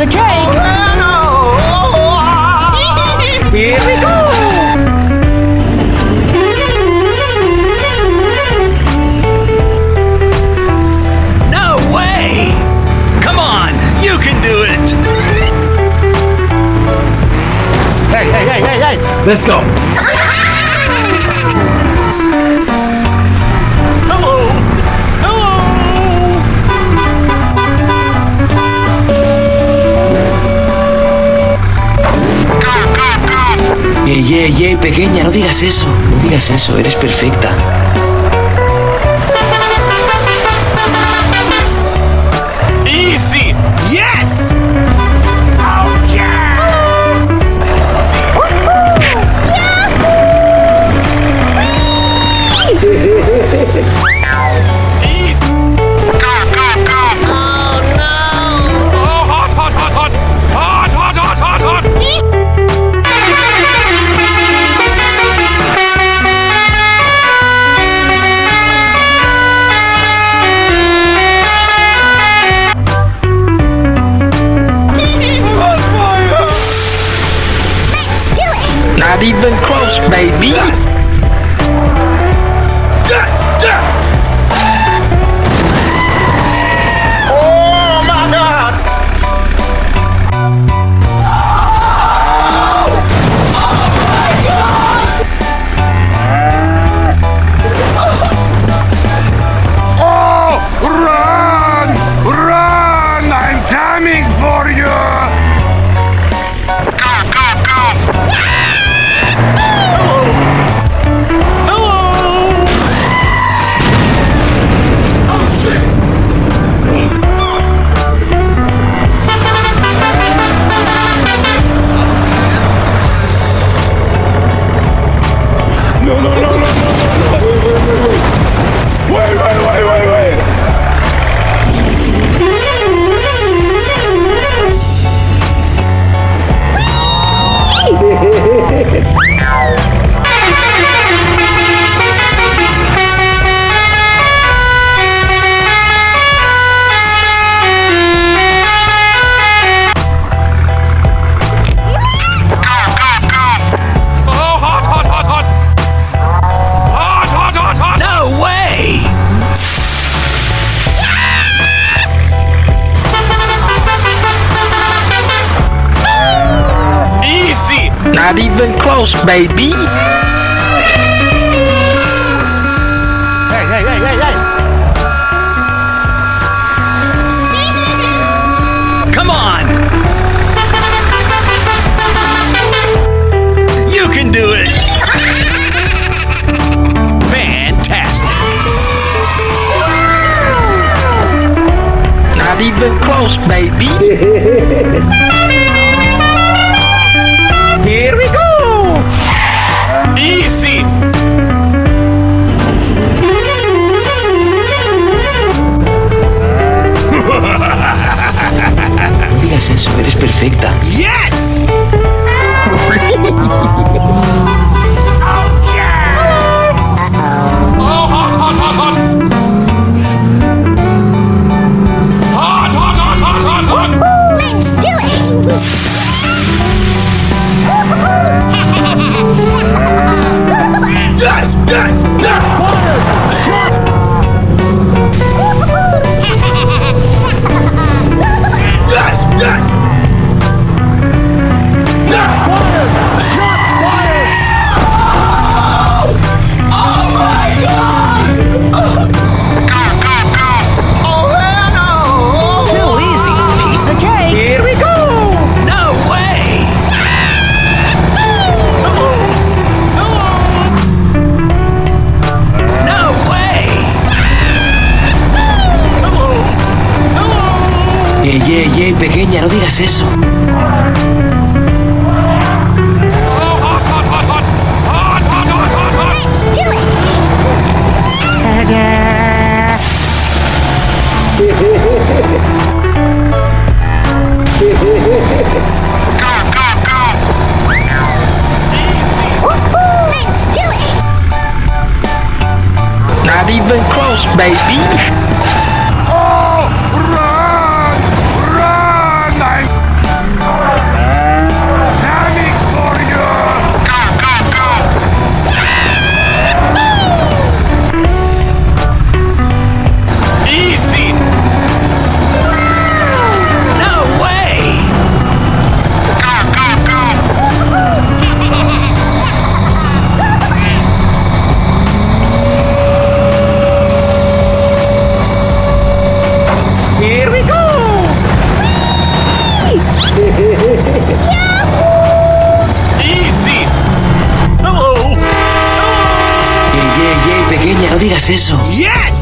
piece of cake! Here we go! No way! Come on, you can do it! Hey! Let's go! Pequeña, no digas eso. No digas eso, eres perfecta. Easy! Yes! Oh yeah! Easy! Go! Oh no! Oh, hot! Not even close, baby. Yes! Oh my God! Oh, run! I'm coming for you. Go! Not even close, baby. Hey! Come on! You can do it! Fantastic! Not even close, baby. Here we go! Easy! No digas eso, eres perfecta. Yes! Oh yeah! Uh-oh. Oh, hot! Hot! Let's do it! Yes! Pequeña, no digas eso. Let's do it! Let's do it! Not even close, baby. Oh, run! Easy. Hello. Ey, pequeña, no digas eso. Yes.